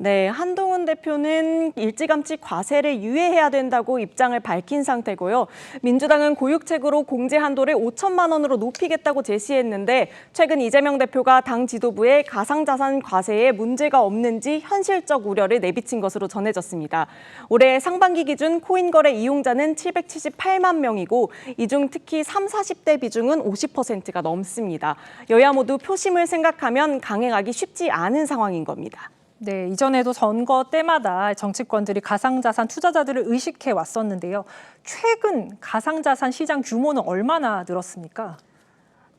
네, 한동훈 대표는 일찌감치 과세를 유예해야 된다고 입장을 밝힌 상태고요. 민주당은 고육책으로 공제 한도를 5천만 원으로 높이겠다고 제시했는데 최근 이재명 대표가 당 지도부에 가상자산 과세에 문제가 없는지 현실적 우려를 내비친 것으로 전해졌습니다. 올해 상반기 기준 코인 거래 이용자는 778만 명이고 이 중 특히 30, 40대 비중은 50%가 넘습니다. 여야 모두 표심을 생각하면 강행하기 쉽지 않은 상황인 겁니다. 네, 이전에도 선거 때마다 정치권들이 가상자산 투자자들을 의식해 왔었는데요. 최근 가상자산 시장 규모는 얼마나 늘었습니까?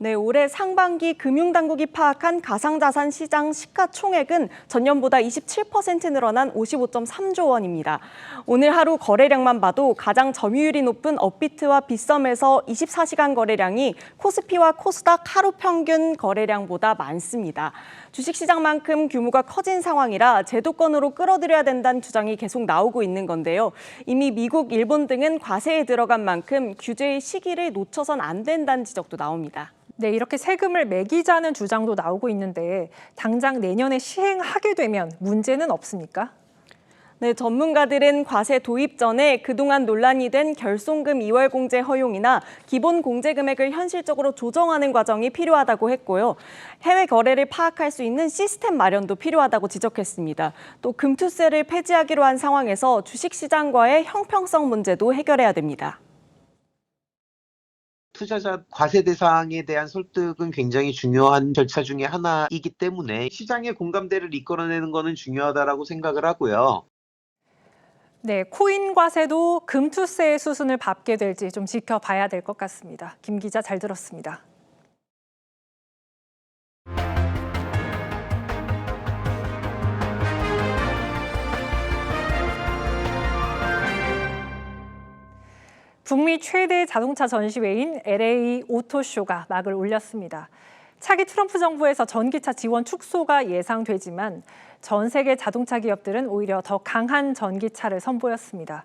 네, 올해 상반기 금융당국이 파악한 가상자산 시장 시가총액은 전년보다 27% 늘어난 55.3조 원입니다. 오늘 하루 거래량만 봐도 가장 점유율이 높은 업비트와 빗썸에서 24시간 거래량이 코스피와 코스닥 하루 평균 거래량보다 많습니다. 주식시장만큼 규모가 커진 상황이라 제도권으로 끌어들여야 된다는 주장이 계속 나오고 있는 건데요. 이미 미국, 일본 등은 과세에 들어간 만큼 규제의 시기를 놓쳐선 안 된다는 지적도 나옵니다. 네, 이렇게 세금을 매기자는 주장도 나오고 있는데 당장 내년에 시행하게 되면 문제는 없습니까? 네, 전문가들은 과세 도입 전에 그동안 논란이 된 결손금 2월 공제 허용이나 기본 공제 금액을 현실적으로 조정하는 과정이 필요하다고 했고요. 해외 거래를 파악할 수 있는 시스템 마련도 필요하다고 지적했습니다. 또 금투세를 폐지하기로 한 상황에서 주식시장과의 형평성 문제도 해결해야 됩니다. 투자자 과세 대상에 대한 설득은 굉장히 중요한 절차 중에 하나이기 때문에 시장의 공감대를 이끌어내는 것은 중요하다고 생각을 하고요. 네, 코인 과세도 금투세의 수순을 밟게 될지 좀 지켜봐야 될 것 같습니다. 김 기자 잘 들었습니다. 북미 최대 자동차 전시회인 LA 오토쇼가 막을 올렸습니다. 차기 트럼프 정부에서 전기차 지원 축소가 예상되지만 전 세계 자동차 기업들은 오히려 더 강한 전기차를 선보였습니다.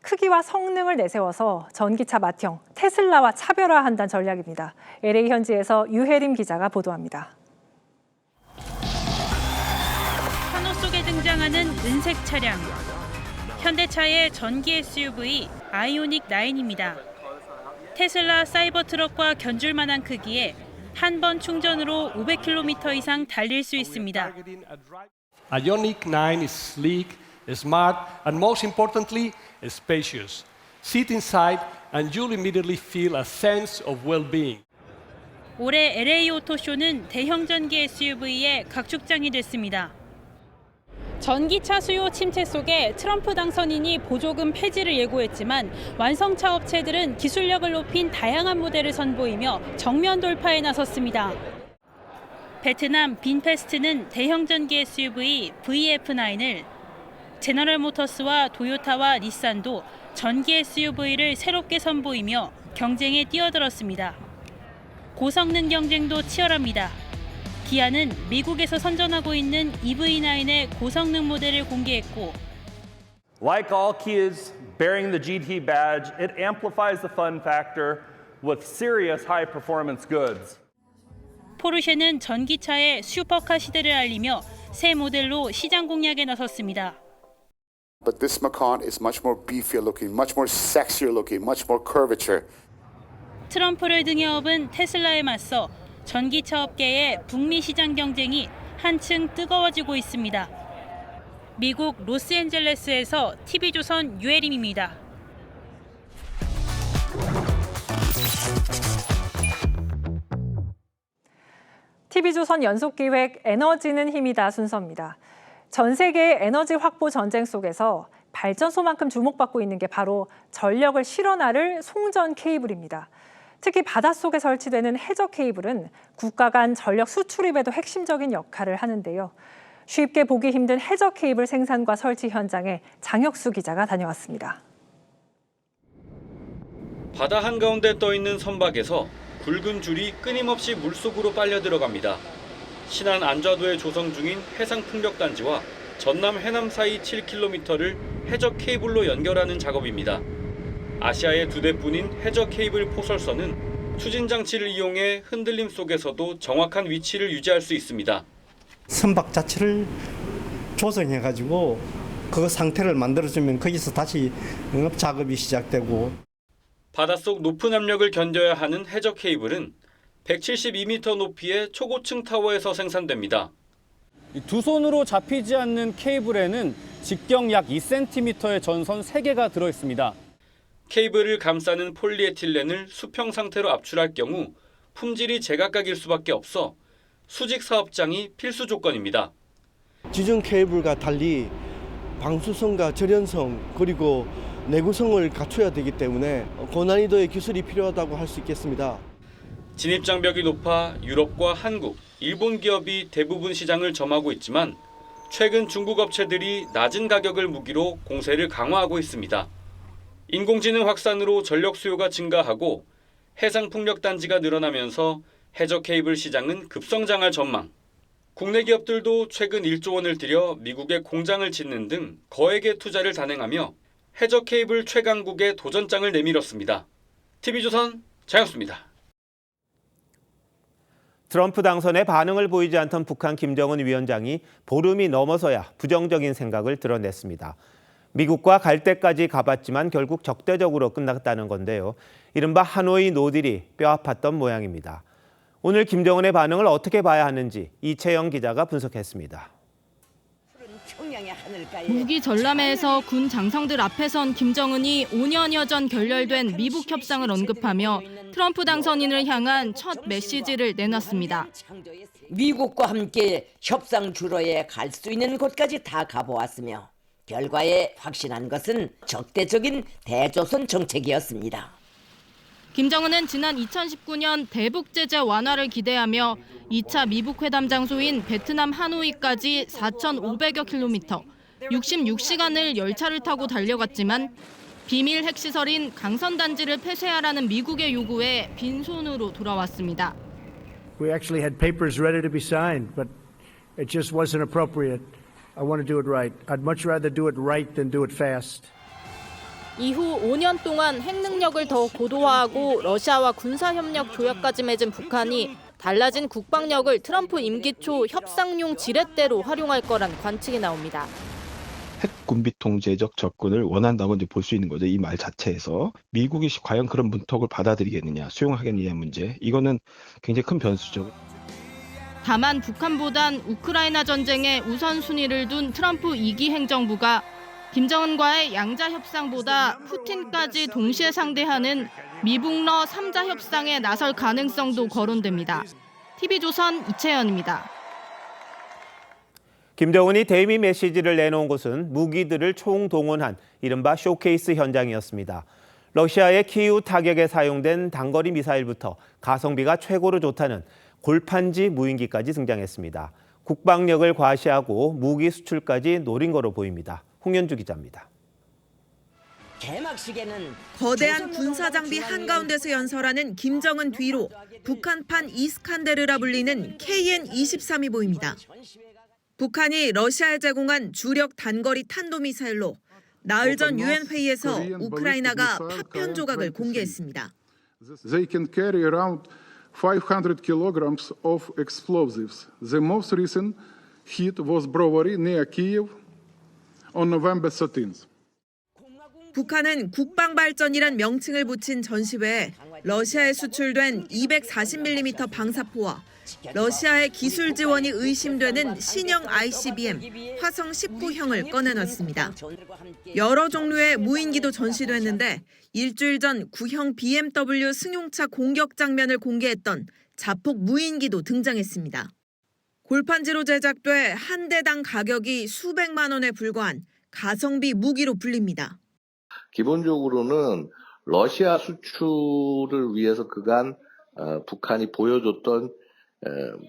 크기와 성능을 내세워서 전기차 맏형 테슬라와 차별화한다는 전략입니다. LA 현지에서 유혜림 기자가 보도합니다. 환호 속에 등장하는 은색 차량. 현대차의 전기 SUV 아이오닉 9입니다. 테슬라 사이버트럭과 견줄 만한 크기에 한 번 충전으로 500km 이상 달릴 수 있습니다. Ioniq 9 is sleek, smart, and most importantly, spacious. Sit inside and you'll immediately feel a sense of well-being. 올해 LA 오토쇼는 대형 전기 SUV의 각축장이 됐습니다. 전기차 수요 침체 속에 트럼프 당선인이 보조금 폐지를 예고했지만 완성차 업체들은 기술력을 높인 다양한 모델을 선보이며 정면 돌파에 나섰습니다. 베트남 빈페스트는 대형 전기 SUV VF9을, 제너럴 모터스와 도요타와 닛산도 전기 SUV를 새롭게 선보이며 경쟁에 뛰어들었습니다. 고성능 경쟁도 치열합니다. 기아는 미국에서 선전하고 있는 EV9의 고성능 모델을 공개했고, Like all Kias bearing the GT badge, it amplifies the fun factor with serious high-performance goods. 포르쉐는 전기차의 슈퍼카 시대를 알리며 새 모델로 시장 공략에 나섰습니다. But this Macan is much more beefier looking, much more sexier looking, much more curvature. 트럼프를 등에 업은 테슬라에 맞서 전기차 업계의 북미 시장 경쟁이 한층 뜨거워지고 있습니다. 미국 로스앤젤레스에서 TV조선 유혜림입니다. TV조선 연속기획 에너지는 힘이다 순서입니다. 전 세계의 에너지 확보 전쟁 속에서 발전소만큼 주목받고 있는 게 바로 전력을 실어 나를 송전 케이블입니다. 특히 바닷속에 설치되는 해저 케이블은 국가 간 전력 수출입에도 핵심적인 역할을 하는데요. 쉽게 보기 힘든 해저 케이블 생산과 설치 현장에 장혁수 기자가 다녀왔습니다. 바다 한가운데 떠있는 선박에서 굵은 줄이 끊임없이 물속으로 빨려 들어갑니다. 신안 안좌도에 조성 중인 해상풍력단지와 전남 해남 사이 7km를 해저 케이블로 연결하는 작업입니다. 아시아의 두 대뿐인 해저 케이블 포설선은 추진 장치를 이용해 흔들림 속에서도 정확한 위치를 유지할 수 있습니다. 선박 자체를 조성해가지고 그 상태를 만들어주면 거기서 다시 영업 작업이 시작되고. 바닷속 높은 압력을 견뎌야 하는 해저 케이블은 172m 높이의 초고층 타워에서 생산됩니다. 두 손으로 잡히지 않는 케이블에는 직경 약 2cm의 전선 3개가 들어있습니다. 케이블을 감싸는 폴리에틸렌을 수평 상태로 압출할 경우 품질이 제각각일 수밖에 없어 수직 사업장이 필수 조건입니다. 지중 케이블과 달리 방수성과 절연성 그리고 내구성을 갖춰야 되기 때문에 고난이도의 기술이 필요하다고 할 수 있겠습니다. 진입 장벽이 높아 유럽과 한국, 일본 기업이 대부분 시장을 점하고 있지만 최근 중국 업체들이 낮은 가격을 무기로 공세를 강화하고 있습니다. 인공지능 확산으로 전력 수요가 증가하고 해상풍력단지가 늘어나면서 해저 케이블 시장은 급성장할 전망. 국내 기업들도 최근 1조 원을 들여 미국에 공장을 짓는 등 거액의 투자를 단행하며 해저 케이블 최강국의 도전장을 내밀었습니다. TV조선 장혁수입니다. 트럼프 당선에 반응을 보이지 않던 북한 김정은 위원장이 보름이 넘어서야 부정적인 생각을 드러냈습니다. 미국과 갈 때까지 가봤지만 결국 적대적으로 끝났다는 건데요. 이른바 하노이 노딜이 뼈아팠던 모양입니다. 오늘 김정은의 반응을 어떻게 봐야 하는지 이채영 기자가 분석했습니다. 무기 전람회에서 군 장성들 앞에 선 김정은이 5년여 전 결렬된 미북 협상을 언급하며 트럼프 당선인을 향한 첫 메시지를 내놨습니다. 미국과 함께 협상 주로에 갈 수 있는 곳까지 다 가보았으며 결과에 확신한 것은 적대적인 대조선 정책이었습니다. 김정은은 지난 2019년 대북 제재 완화를 기대하며 2차 미북 회담 장소인 베트남 하노이까지 4,500여 킬로미터, 66시간을 열차를 타고 달려갔지만 비밀 핵시설인 강선단지를 폐쇄하라는 미국의 요구에 빈손으로 돌아왔습니다. We actually had papers ready to be signed, but it just wasn't appropriate. I want to do it right. I'd much rather do it right than do it fast. 이후 5년 동안 핵 능력을 더 고도화하고 러시아와 군사협력 조약까지 맺은 북한이 달라진 국방력을 트럼프 임기 초 협상용 지렛대로 활용할 거란 관측이 나옵니다. 핵 군비 통제적 접근을 원한다고 이제 볼 수 있는 거죠. 이 말 자체에서 미국이 과연 그런 문턱을 받아들이겠느냐, 수용하겠느냐 문제. 이거는 굉장히 큰 변수죠. 다만 북한보단 우크라이나 전쟁에 우선순위를 둔 트럼프 2기 행정부가 김정은과의 양자 협상보다 푸틴까지 동시에 상대하는 미북러 3자 협상에 나설 가능성도 거론됩니다. TV조선 이채연입니다. 김정은이 대미 메시지를 내놓은 곳은 무기들을 총동원한 이른바 쇼케이스 현장이었습니다. 러시아의 키이우 타격에 사용된 단거리 미사일부터 가성비가 최고로 좋다는 골판지 무인기까지 등장했습니다. 국방력을 과시하고 무기 수출까지 노린 거로 보입니다. 홍현주 기자입니다. 개막식에는 거대한 군사장비 한가운데서 연설하는 김정은 뒤로 북한판 이스칸데르라 불리는 KN-23이 보입니다. 북한이 러시아에 제공한 주력 단거리 탄도미사일로 나흘 전 유엔 회의에서 우크라이나가 파편 조각을 공개했습니다. They can carry around 500 kilograms of explosives. The most recent hit was Brovary near Kyiv on November 13th. 북한은 국방발전이란 명칭을 붙인 전시회에 러시아에 수출된 240mm 방사포와 러시아의 기술 지원이 의심되는 신형 ICBM 화성 19형을 꺼내놨습니다. 여러 종류의 무인기도 전시됐는데 일주일 전 구형 BMW 승용차 공격 장면을 공개했던 자폭 무인기도 등장했습니다. 골판지로 제작돼 한 대당 가격이 수백만 원에 불과한 가성비 무기로 불립니다. 기본적으로는 러시아 수출을 위해서 그간 북한이 보여줬던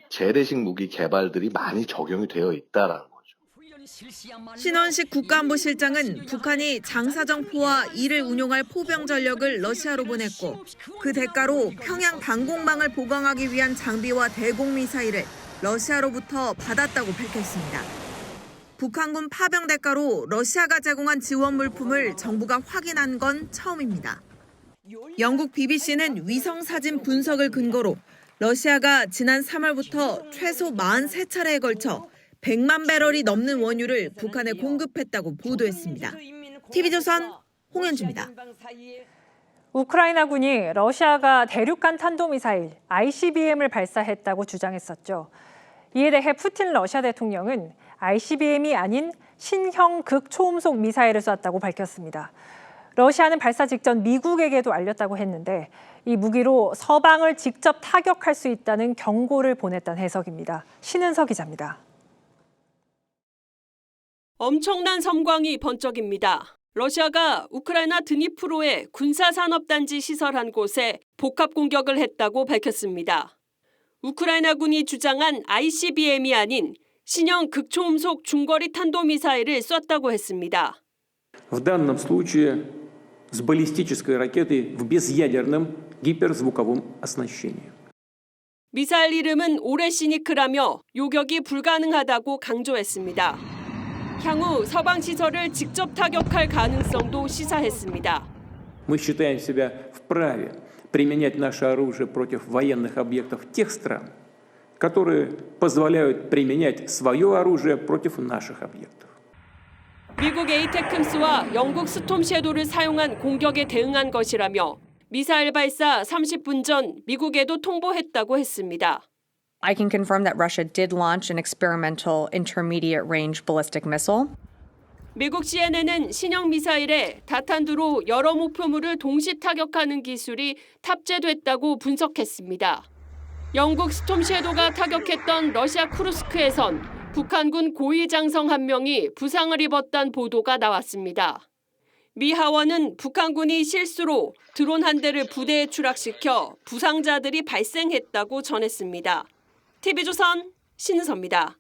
재래식 무기 개발들이 많이 적용이 되어 있다라는 거죠. 신원식 국가안보실장은 북한이 장사정포와 이를 운용할 포병 전력을 러시아로 보냈고 그 대가로 평양 방공망을 보강하기 위한 장비와 대공미사일을 러시아로부터 받았다고 밝혔습니다. 북한군 파병 대가로 러시아가 제공한 지원 물품을 정부가 확인한 건 처음입니다. 영국 BBC는 위성사진 분석을 근거로 러시아가 지난 3월부터 최소 43차례에 걸쳐 100만 배럴이 넘는 원유를 북한에 공급했다고 보도했습니다. TV조선 홍현주입니다. 우크라이나군이 러시아가 대륙간 탄도미사일 ICBM을 발사했다고 주장했었죠. 이에 대해 푸틴 러시아 대통령은 ICBM이 아닌 신형 극초음속 미사일을 쐈다고 밝혔습니다. 러시아는 발사 직전 미국에게도 알렸다고 했는데 이 무기로 서방을 직접 타격할 수 있다는 경고를 보냈다는 해석입니다. 신은서 기자입니다. 엄청난 섬광이 번쩍입니다. 러시아가 우크라이나 드니프로의 군사산업단지 시설 한 곳에 복합 공격을 했다고 밝혔습니다. 우크라이나군이 주장한 ICBM이 아닌 신형 극초음속 중거리 탄도미사일을 쐈다고 했습니다. В данном случае с баллистической ракетой в безъядерном гиперзвуковом оснащении. 미사일 이름은 오레시니크라며 요격이 불가능하다고 강조했습니다. 향후 서방 시설을 직접 타격할 가능성도 시사했습니다. Мы считаем себя вправе применять наше оружие против военных объектов тех стран, которые позволяют применять свое оружие против наших объектов. 미국 에이테크스와 영국 스톰 섀도를 사용한 공격에 대응한 것이라며 미사일 발사 30분 전 미국에도 통보했다고 했습니다. I can confirm that Russia did launch an experimental intermediate range ballistic missile. 미국 CNN은 신형 미사일에 다탄두로 여러 목표물을 동시 타격하는 기술이 탑재됐다고 분석했습니다. 영국 스톰 섀도가 타격했던 러시아 쿠르스크에선 북한군 고위 장성 한 명이 부상을 입었다는 보도가 나왔습니다. 미 하원은 북한군이 실수로 드론 한 대를 부대에 추락시켜 부상자들이 발생했다고 전했습니다. TV조선 신은서입니다.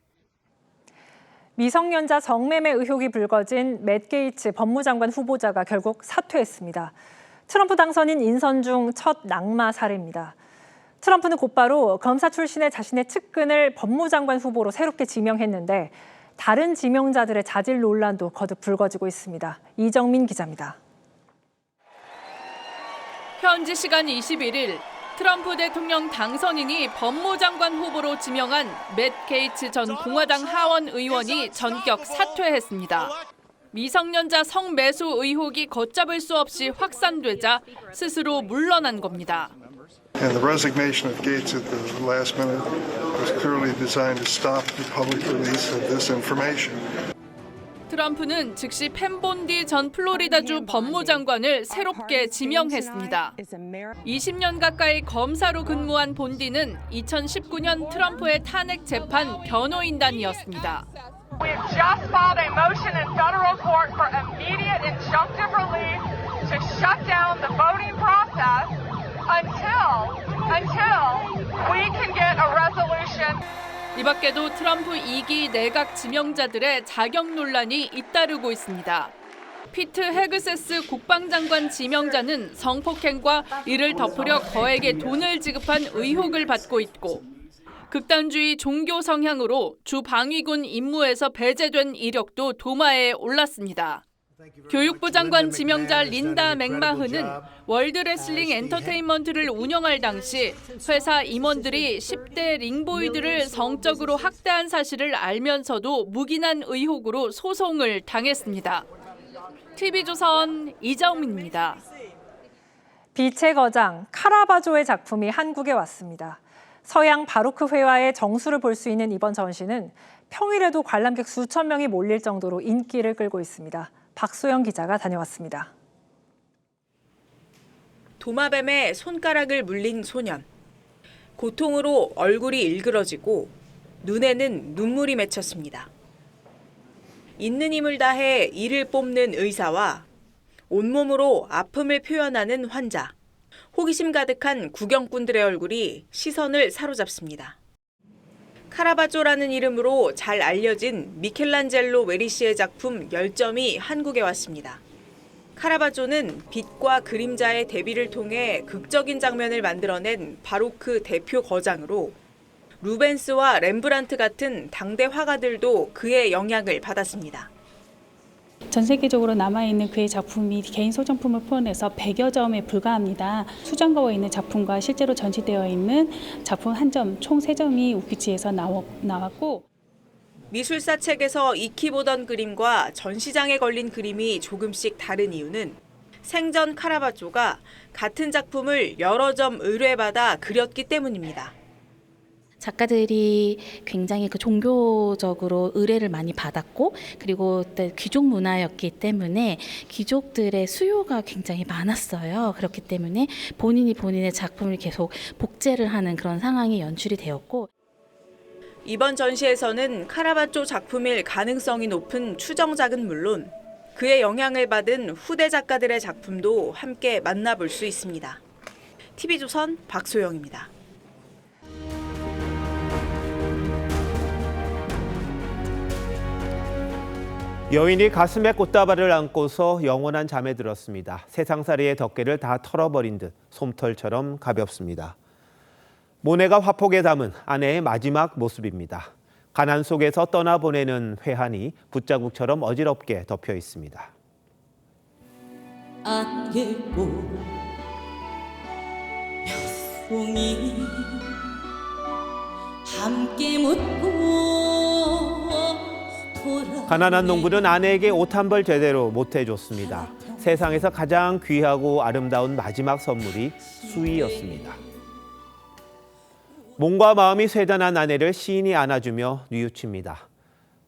미성년자 성매매 의혹이 불거진 맷 게이츠 법무장관 후보자가 결국 사퇴했습니다. 트럼프 당선인 인선 중 첫 낙마 사례입니다. 트럼프는 곧바로 검사 출신의 자신의 측근을 법무장관 후보로 새롭게 지명했는데 다른 지명자들의 자질 논란도 거듭 불거지고 있습니다. 이정민 기자입니다. 현지 시간 21일 트럼프 대통령 당선인이 법무장관 후보로 지명한 맷 게이츠 전 공화당 하원 의원이 전격 사퇴했습니다. 미성년자 성매수 의혹이 걷잡을 수 없이 확산되자 스스로 물러난 겁니다. And the resignation of Gates at the last minute was clearly designed to stop the public release of this information. 트럼프는 즉시 펜 본디 전 플로리다주 법무장관을 새롭게 지명했습니다. 20년 가까이 검사로 근무한 본디는 2019년 트럼프의 탄핵 재판 변호인단이었습니다. We have just filed a motion in federal court for immediate injunctive relief to shut down the voting process until we can get a 이 밖에도 트럼프 2기 내각 지명자들의 자격 논란이 잇따르고 있습니다. 피트 헤그세스 국방장관 지명자는 성폭행과 이를 덮으려 거액의 돈을 지급한 의혹을 받고 있고, 극단주의 종교 성향으로 주 방위군 임무에서 배제된 이력도 도마에 올랐습니다. 교육부 장관 지명자 린다 맥마흐는 월드레슬링 엔터테인먼트를 운영할 당시 회사 임원들이 10대 링보이들을 성적으로 학대한 사실을 알면서도 묵인한 의혹으로 소송을 당했습니다. TV조선 이정민입니다. 빛의 거장 카라바조의 작품이 한국에 왔습니다. 서양 바로크 회화의 정수를 볼 수 있는 이번 전시는 평일에도 관람객 수천 명이 몰릴 정도로 인기를 끌고 있습니다. 박소영 기자가 다녀왔습니다. 도마뱀에 손가락을 물린 소년. 고통으로 얼굴이 일그러지고 눈에는 눈물이 맺혔습니다. 있는 힘을 다해 이를 뽑는 의사와 온몸으로 아픔을 표현하는 환자. 호기심 가득한 구경꾼들의 얼굴이 시선을 사로잡습니다. 카라바조라는 이름으로 잘 알려진 미켈란젤로 메리시의 작품 10점이 한국에 왔습니다. 카라바조는 빛과 그림자의 대비를 통해 극적인 장면을 만들어낸 바로크 대표 거장으로 루벤스와 렘브란트 같은 당대 화가들도 그의 영향을 받았습니다. 전 세계적으로 남아있는 그의 작품이 개인 소장품을 포함해서 100여 점에 불과합니다. 수정거에 있는 작품과 실제로 전시되어 있는 작품 1점, 총 3점이 우키치에서 나왔고, 미술사 책에서 익히 보던 그림과 전시장에 걸린 그림이 조금씩 다른 이유는 생전 카라바조가 같은 작품을 여러 점 의뢰받아 그렸기 때문입니다. 작가들이 굉장히 종교적으로 의뢰를 많이 받았고, 그리고 귀족 문화였기 때문에 귀족들의 수요가 굉장히 많았어요. 그렇기 때문에 본인의 작품을 계속 복제를 하는 그런 상황이 연출이 되었고, 이번 전시에서는 카라바조 작품일 가능성이 높은 추정작은 물론 그의 영향을 받은 후대 작가들의 작품도 함께 만나볼 수 있습니다. TV조선 박소영입니다. 여인이 가슴에 꽃다발을 안고서 영원한 잠에 들었습니다. 세상살이의 덮개를 다 털어버린 듯 솜털처럼 가볍습니다. 모네가 화폭에 담은 아내의 마지막 모습입니다. 가난 속에서 떠나보내는 회한이 붓자국처럼 어지럽게 덮여 있습니다. 안개꽃 몇 송이 함께 묻고 가난한 농부는 아내에게 옷 한 벌 제대로 못 해줬습니다. 세상에서 가장 귀하고 아름다운 마지막 선물이 수의였습니다. 몸과 마음이 쇠잔한 아내를 시인이 안아주며 뉘우칩니다.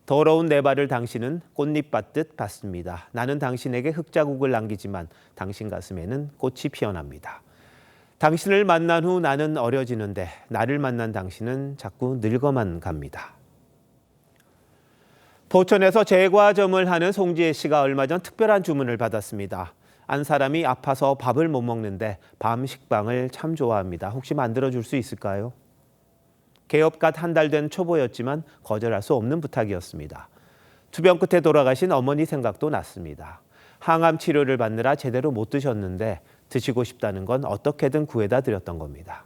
더러운 내 발을 당신은 꽃잎 받듯 받습니다. 나는 당신에게 흙자국을 남기지만 당신 가슴에는 꽃이 피어납니다. 당신을 만난 후 나는 어려지는데 나를 만난 당신은 자꾸 늙어만 갑니다. 포천에서 제과점을 하는 송지혜 씨가 얼마 전 특별한 주문을 받았습니다. 한 사람이 아파서 밥을 못 먹는데 밤 식빵을 참 좋아합니다. 혹시 만들어줄 수 있을까요? 개업갓 한 달 된 초보였지만 거절할 수 없는 부탁이었습니다. 투병 끝에 돌아가신 어머니 생각도 났습니다. 항암 치료를 받느라 제대로 못 드셨는데 드시고 싶다는 건 어떻게든 구해다 드렸던 겁니다.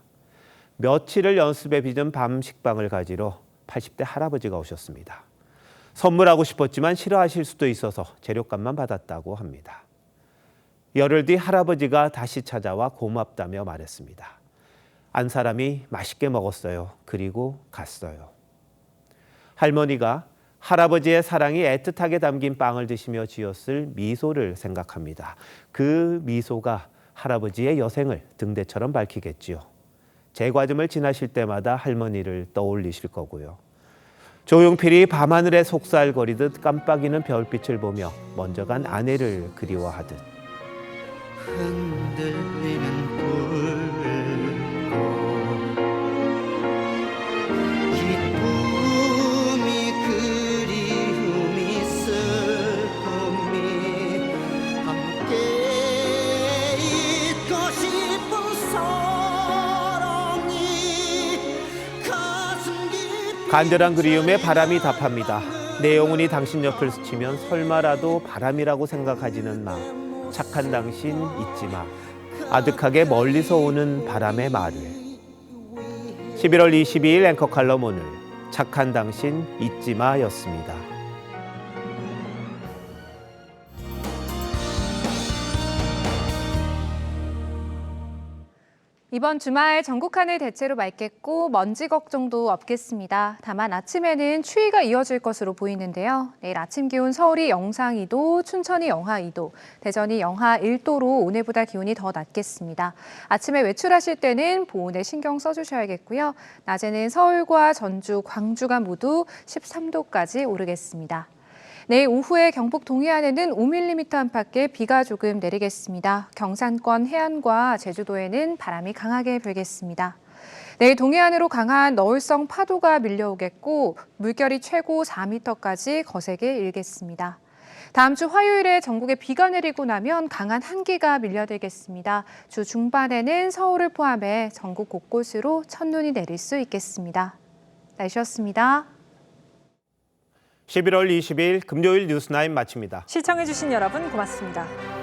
며칠을 연습에 빚은 밤 식빵을 가지러 80대 할아버지가 오셨습니다. 선물하고 싶었지만 싫어하실 수도 있어서 재료값만 받았다고 합니다. 열흘 뒤 할아버지가 다시 찾아와 고맙다며 말했습니다. 안 사람이 맛있게 먹었어요. 그리고 갔어요. 할머니가 할아버지의 사랑이 애틋하게 담긴 빵을 드시며 지었을 미소를 생각합니다. 그 미소가 할아버지의 여생을 등대처럼 밝히겠지요. 제과점을 지나실 때마다 할머니를 떠올리실 거고요. 조용필이 밤하늘에 속살거리듯 깜빡이는 별빛을 보며 먼저 간 아내를 그리워하듯. 흔들리는 불꽃 기쁨이 그리움이 슬픔이 함께 있고 싶은 사랑이 가슴 깊이 간절한 그리움에 바람이 답합니다. 내 영혼이 당신 옆을 스치면 설마라도 바람이라고 생각하지는 마. 착한 당신 잊지 마. 아득하게 멀리서 오는 바람의 말을. 11월 22일 앵커 칼럼 오늘 착한 당신 잊지 마였습니다. 이번 주말 전국 하늘 대체로 맑겠고 먼지 걱정도 없겠습니다. 다만 아침에는 추위가 이어질 것으로 보이는데요. 내일 아침 기온 서울이 영상 2도, 춘천이 영하 2도, 대전이 영하 1도로 오늘보다 기온이 더 낮겠습니다. 아침에 외출하실 때는 보온에 신경 써주셔야겠고요. 낮에는 서울과 전주, 광주가 모두 13도까지 오르겠습니다. 내일 오후에 경북 동해안에는 5mm 안팎의 비가 조금 내리겠습니다. 경산권 해안과 제주도에는 바람이 강하게 불겠습니다. 내일 동해안으로 강한 너울성 파도가 밀려오겠고 물결이 최고 4m까지 거세게 일겠습니다. 다음 주 화요일에 전국에 비가 내리고 나면 강한 한기가 밀려들겠습니다. 주 중반에는 서울을 포함해 전국 곳곳으로 첫눈이 내릴 수 있겠습니다. 날씨였습니다. 11월 20일 금요일 뉴스9 마칩니다. 시청해주신 여러분 고맙습니다.